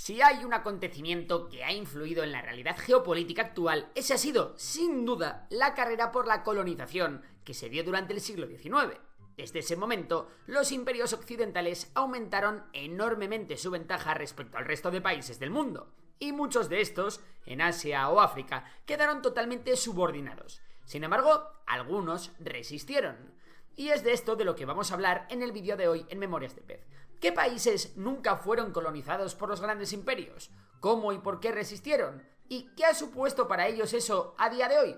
Si hay un acontecimiento que ha influido en la realidad geopolítica actual, ese ha sido, sin duda, la carrera por la colonización que se dio durante el siglo XIX. Desde ese momento, los imperios occidentales aumentaron enormemente su ventaja respecto al resto de países del mundo, y muchos de estos, en Asia o África, quedaron totalmente subordinados. Sin embargo, algunos resistieron. Y es de esto de lo que vamos a hablar en el vídeo de hoy en Memorias de Pez. ¿Qué países nunca fueron colonizados por los grandes imperios? ¿Cómo y por qué resistieron? ¿Y qué ha supuesto para ellos eso a día de hoy?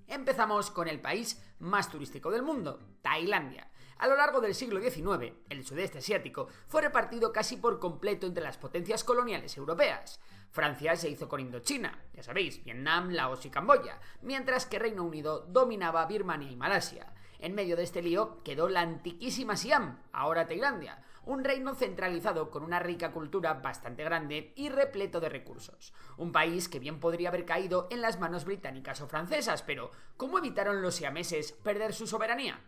Empezamos con el país más turístico del mundo, Tailandia. A lo largo del siglo XIX, el sudeste asiático fue repartido casi por completo entre las potencias coloniales europeas. Francia se hizo con Indochina, ya sabéis, Vietnam, Laos y Camboya, mientras que Reino Unido dominaba Birmania y Malasia. En medio de este lío quedó la antiquísima Siam, ahora Tailandia, un reino centralizado con una rica cultura bastante grande y repleto de recursos. Un país que bien podría haber caído en las manos británicas o francesas, pero ¿cómo evitaron los siameses perder su soberanía?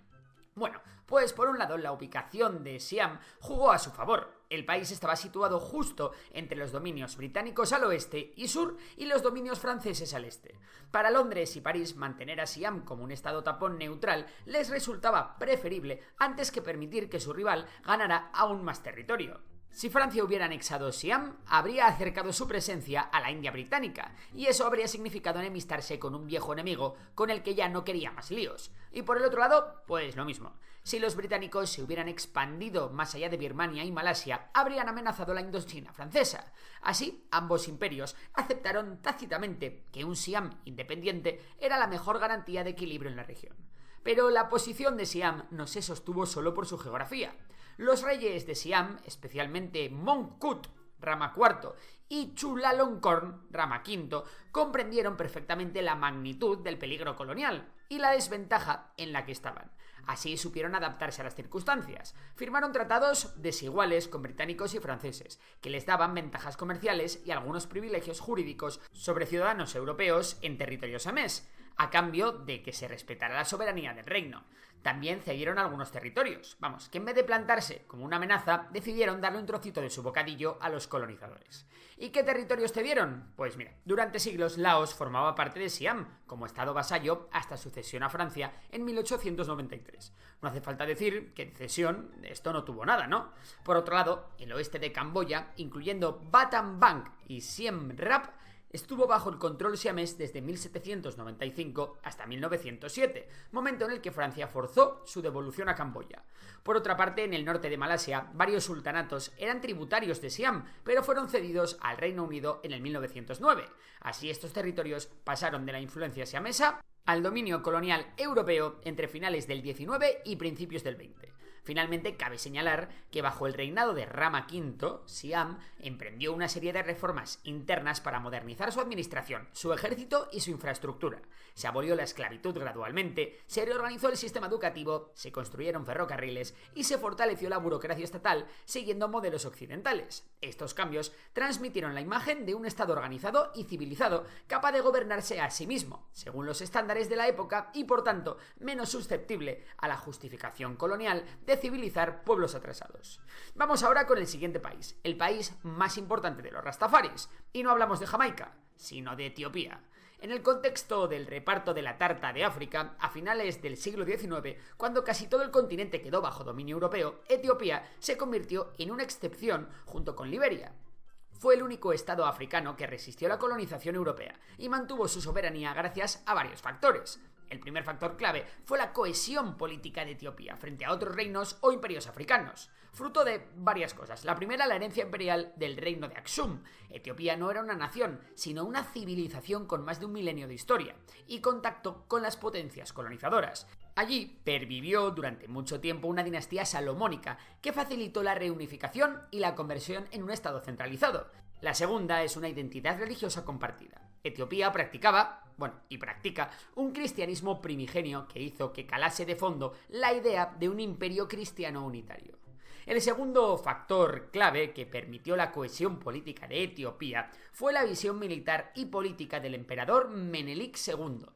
Bueno, pues por un lado la ubicación de Siam jugó a su favor. El país estaba situado justo entre los dominios británicos al oeste y sur y los dominios franceses al este. Para Londres y París mantener a Siam como un estado tapón neutral les resultaba preferible antes que permitir que su rival ganara aún más territorio. Si Francia hubiera anexado Siam, habría acercado su presencia a la India británica, y eso habría significado enemistarse con un viejo enemigo con el que ya no quería más líos. Y por el otro lado, pues lo mismo. Si los británicos se hubieran expandido más allá de Birmania y Malasia, habrían amenazado la Indochina francesa. Así, ambos imperios aceptaron tácitamente que un Siam independiente era la mejor garantía de equilibrio en la región. Pero la posición de Siam no se sostuvo solo por su geografía. Los reyes de Siam, especialmente Mongkut, Rama IV, y Chulalongkorn, Rama V, comprendieron perfectamente la magnitud del peligro colonial y la desventaja en la que estaban. Así supieron adaptarse a las circunstancias. Firmaron tratados desiguales con británicos y franceses, que les daban ventajas comerciales y algunos privilegios jurídicos sobre ciudadanos europeos en territorio siamés, a cambio de que se respetara la soberanía del reino. También cedieron algunos territorios, que en vez de plantarse como una amenaza, decidieron darle un trocito de su bocadillo a los colonizadores. ¿Y qué territorios cedieron? Pues mira, durante siglos Laos formaba parte de Siam, como estado vasallo hasta su cesión a Francia en 1893. No hace falta decir que de cesión esto no tuvo nada, ¿no? Por otro lado, el oeste de Camboya, incluyendo Battambang y Siem Reap, estuvo bajo el control siamés desde 1795 hasta 1907, momento en el que Francia forzó su devolución a Camboya. Por otra parte, en el norte de Malasia, varios sultanatos eran tributarios de Siam, pero fueron cedidos al Reino Unido en el 1909. Así, estos territorios pasaron de la influencia siamesa al dominio colonial europeo entre finales del XIX y principios del XX. Finalmente, cabe señalar que bajo el reinado de Rama V, Siam emprendió una serie de reformas internas para modernizar su administración, su ejército y su infraestructura. Se abolió la esclavitud gradualmente, se reorganizó el sistema educativo, se construyeron ferrocarriles y se fortaleció la burocracia estatal siguiendo modelos occidentales. Estos cambios transmitieron la imagen de un Estado organizado y civilizado capaz de gobernarse a sí mismo, según los estándares de la época y, por tanto, menos susceptible a la justificación colonial de civilizar pueblos atrasados. Vamos ahora con el siguiente país, el país más importante de los rastafaris, y no hablamos de Jamaica, sino de Etiopía. En el contexto del reparto de la tarta de África, a finales del siglo XIX, cuando casi todo el continente quedó bajo dominio europeo, Etiopía se convirtió en una excepción junto con Liberia. Fue el único estado africano que resistió la colonización europea y mantuvo su soberanía gracias a varios factores. El primer factor clave fue la cohesión política de Etiopía frente a otros reinos o imperios africanos, fruto de varias cosas. La primera, la herencia imperial del reino de Aksum. Etiopía no era una nación, sino una civilización con más de un milenio de historia y contacto con las potencias colonizadoras. Allí pervivió durante mucho tiempo una dinastía salomónica que facilitó la reunificación y la conversión en un estado centralizado. La segunda es una identidad religiosa compartida. Etiopía practicaba, y practica, un cristianismo primigenio que hizo que calase de fondo la idea de un imperio cristiano unitario. El segundo factor clave que permitió la cohesión política de Etiopía fue la visión militar y política del emperador Menelik II.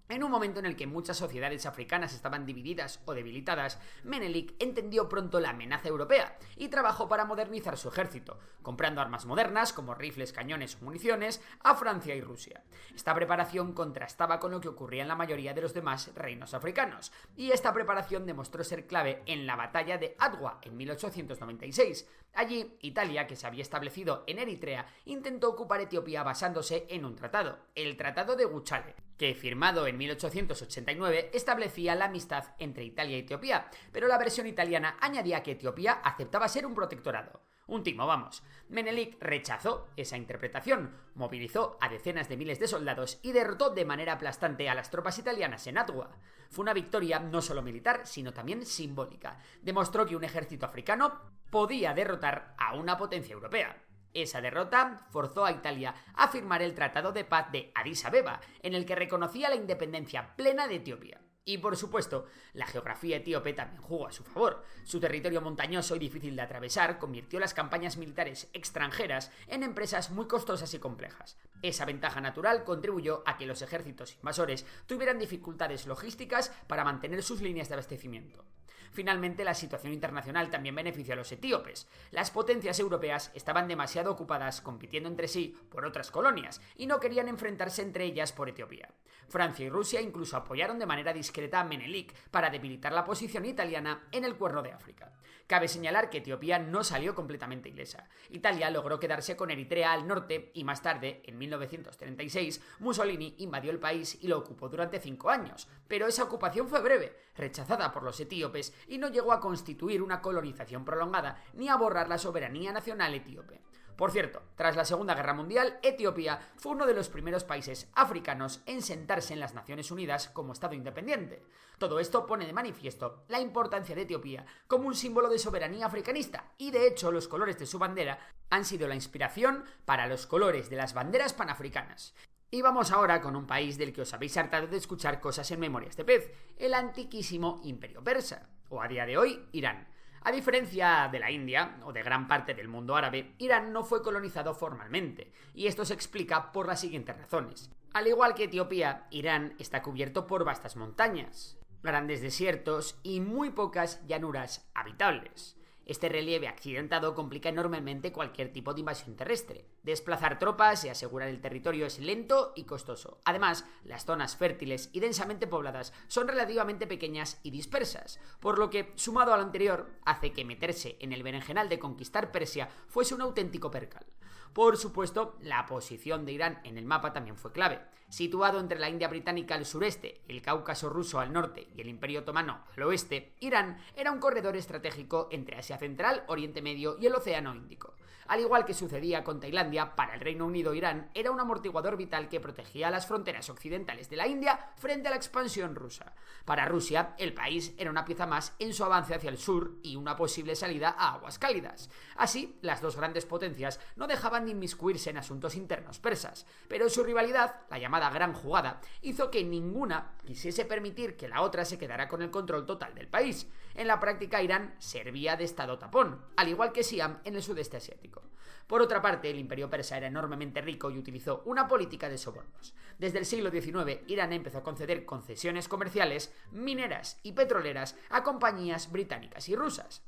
En un momento en el que muchas sociedades africanas estaban divididas o debilitadas, Menelik entendió pronto la amenaza europea y trabajó para modernizar su ejército, comprando armas modernas como rifles, cañones o municiones a Francia y Rusia. Esta preparación contrastaba con lo que ocurría en la mayoría de los demás reinos africanos, y esta preparación demostró ser clave en la batalla de Adwa en 1896. Allí, Italia, que se había establecido en Eritrea, intentó ocupar Etiopía basándose en un tratado, el Tratado de Guchale, que, firmado en 1889, establecía la amistad entre Italia y Etiopía, pero la versión italiana añadía que Etiopía aceptaba ser un protectorado. Un timo, vamos. Menelik rechazó esa interpretación, movilizó a decenas de miles de soldados y derrotó de manera aplastante a las tropas italianas en Adwa. Fue una victoria no solo militar, sino también simbólica. Demostró que un ejército africano podía derrotar a una potencia europea. Esa derrota forzó a Italia a firmar el Tratado de Paz de Addis Abeba, en el que reconocía la independencia plena de Etiopía. Y por supuesto, la geografía etíope también jugó a su favor. Su territorio montañoso y difícil de atravesar convirtió las campañas militares extranjeras en empresas muy costosas y complejas. Esa ventaja natural contribuyó a que los ejércitos invasores tuvieran dificultades logísticas para mantener sus líneas de abastecimiento. Finalmente, la situación internacional también benefició a los etíopes. Las potencias europeas estaban demasiado ocupadas compitiendo entre sí por otras colonias y no querían enfrentarse entre ellas por Etiopía. Francia y Rusia incluso apoyaron de manera discreta a Menelik para debilitar la posición italiana en el Cuerno de África. Cabe señalar que Etiopía no salió completamente ilesa. Italia logró quedarse con Eritrea al norte y más tarde, en 1936, Mussolini invadió el país y lo ocupó durante 5 años. Pero esa ocupación fue breve, rechazada por los etíopes y no llegó a constituir una colonización prolongada ni a borrar la soberanía nacional etíope. Por cierto, tras la Segunda Guerra Mundial, Etiopía fue uno de los primeros países africanos en sentarse en las Naciones Unidas como Estado independiente. Todo esto pone de manifiesto la importancia de Etiopía como un símbolo de soberanía africanista, y de hecho los colores de su bandera han sido la inspiración para los colores de las banderas panafricanas. Y vamos ahora con un país del que os habéis hartado de escuchar cosas en Memorias de Pez, el antiquísimo Imperio Persa, o a día de hoy, Irán. A diferencia de la India, o de gran parte del mundo árabe, Irán no fue colonizado formalmente, y esto se explica por las siguientes razones. Al igual que Etiopía, Irán está cubierto por vastas montañas, grandes desiertos y muy pocas llanuras habitables. Este relieve accidentado complica enormemente cualquier tipo de invasión terrestre. Desplazar tropas y asegurar el territorio es lento y costoso. Además, las zonas fértiles y densamente pobladas son relativamente pequeñas y dispersas, por lo que, sumado a lo anterior, hace que meterse en el berenjenal de conquistar Persia fuese un auténtico percal. Por supuesto, la posición de Irán en el mapa también fue clave. Situado entre la India británica al sureste, el Cáucaso ruso al norte y el Imperio otomano al oeste, Irán era un corredor estratégico entre Asia Central, Oriente Medio y el Océano Índico. Al igual que sucedía con Tailandia, para el Reino Unido Irán era un amortiguador vital que protegía las fronteras occidentales de la India frente a la expansión rusa. Para Rusia, el país era una pieza más en su avance hacia el sur y una posible salida a aguas cálidas. Así, las dos grandes potencias no dejaban de inmiscuirse en asuntos internos persas, pero su rivalidad, la llamada Gran Jugada, hizo que ninguna quisiese permitir que la otra se quedara con el control total del país. En la práctica, Irán servía de estado tapón, al igual que Siam en el sudeste asiático. Por otra parte, el imperio persa era enormemente rico y utilizó una política de sobornos. Desde el siglo XIX, Irán empezó a conceder concesiones comerciales, mineras y petroleras a compañías británicas y rusas.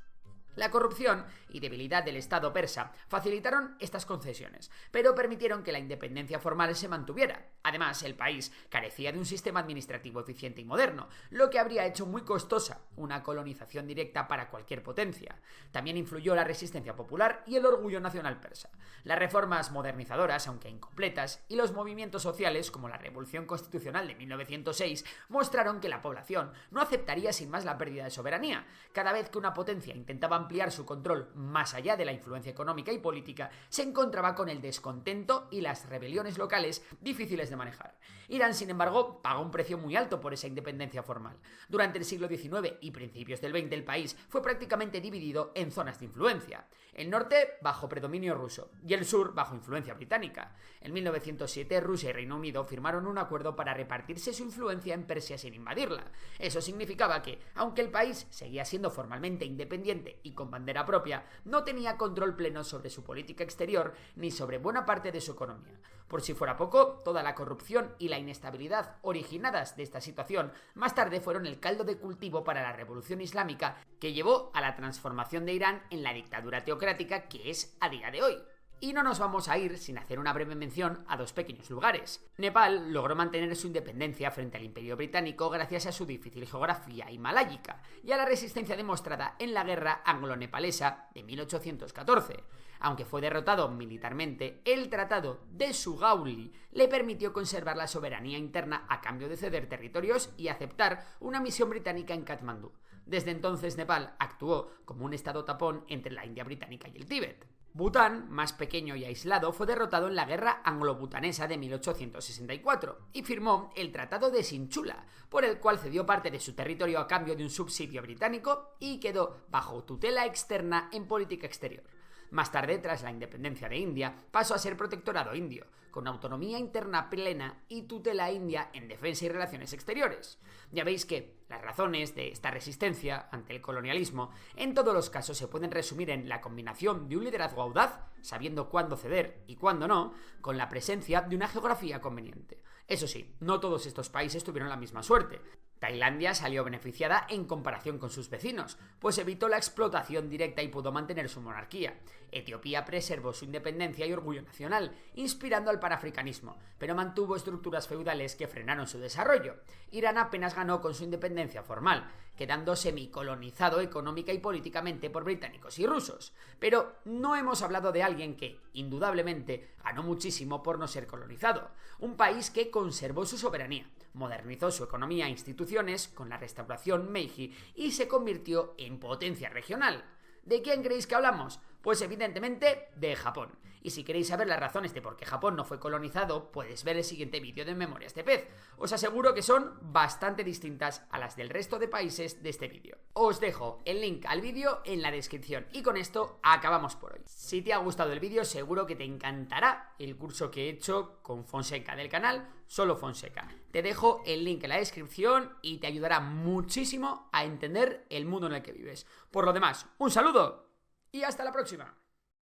La corrupción y debilidad del Estado persa facilitaron estas concesiones, pero permitieron que la independencia formal se mantuviera. Además, el país carecía de un sistema administrativo eficiente y moderno, lo que habría hecho muy costosa una colonización directa para cualquier potencia. También influyó la resistencia popular y el orgullo nacional persa. Las reformas modernizadoras, aunque incompletas, y los movimientos sociales, como la Revolución Constitucional de 1906, mostraron que la población no aceptaría sin más la pérdida de soberanía. Cada vez que una potencia intentaba ampliar su control más allá de la influencia económica y política, se encontraba con el descontento y las rebeliones locales difíciles de manejar. Irán, sin embargo, pagó un precio muy alto por esa independencia formal. Durante el siglo XIX y principios del XX, el país fue prácticamente dividido en zonas de influencia. El norte bajo predominio ruso y el sur bajo influencia británica. En 1907, Rusia y Reino Unido firmaron un acuerdo para repartirse su influencia en Persia sin invadirla. Eso significaba que, aunque el país seguía siendo formalmente independiente y con bandera propia, no tenía control pleno sobre su política exterior ni sobre buena parte de su economía. Por si fuera poco, toda la corrupción y la inestabilidad originadas de esta situación más tarde fueron el caldo de cultivo para la revolución islámica que llevó a la transformación de Irán en la dictadura teocrática que es a día de hoy. Y no nos vamos a ir sin hacer una breve mención a dos pequeños lugares. Nepal logró mantener su independencia frente al Imperio Británico gracias a su difícil geografía himaláyica y a la resistencia demostrada en la guerra anglo-nepalesa de 1814. Aunque fue derrotado militarmente, el Tratado de Sugauli le permitió conservar la soberanía interna a cambio de ceder territorios y aceptar una misión británica en Katmandú. Desde entonces Nepal actuó como un estado tapón entre la India británica y el Tíbet. Bután, más pequeño y aislado, fue derrotado en la guerra anglo-butanesa de 1864 y firmó el Tratado de Sinchula, por el cual cedió parte de su territorio a cambio de un subsidio británico y quedó bajo tutela externa en política exterior. Más tarde, tras la independencia de India, pasó a ser protectorado indio, con autonomía interna plena y tutela india en defensa y relaciones exteriores. Ya veis que las razones de esta resistencia ante el colonialismo en todos los casos se pueden resumir en la combinación de un liderazgo audaz, sabiendo cuándo ceder y cuándo no, con la presencia de una geografía conveniente. Eso sí, no todos estos países tuvieron la misma suerte. Tailandia salió beneficiada en comparación con sus vecinos, pues evitó la explotación directa y pudo mantener su monarquía. Etiopía preservó su independencia y orgullo nacional, inspirando al panafricanismo, pero mantuvo estructuras feudales que frenaron su desarrollo. Irán apenas ganó con su independencia formal, quedando semicolonizado económica y políticamente por británicos y rusos. Pero no hemos hablado de alguien que, indudablemente, ganó muchísimo por no ser colonizado. Un país que conservó su soberanía, modernizó su economía e instituciones con la restauración Meiji y se convirtió en potencia regional. ¿De quién creéis que hablamos? Pues evidentemente de Japón. Y si queréis saber las razones de por qué Japón no fue colonizado, puedes ver el siguiente vídeo de Memorias de Pez. Os aseguro que son bastante distintas a las del resto de países de este vídeo. Os dejo el link al vídeo en la descripción y con esto acabamos por hoy. Si te ha gustado el vídeo, seguro que te encantará el curso que he hecho con Fonseca del canal Solo Fonseca. Te dejo el link en la descripción y te ayudará muchísimo a entender el mundo en el que vives. Por lo demás, un saludo y hasta la próxima.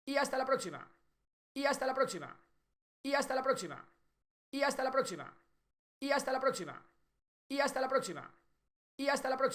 Y hasta la próxima. Y hasta la próxima. Y hasta la próxima. Y hasta la próxima. Y hasta la próxima. Y hasta la próxima. Y hasta la próxima.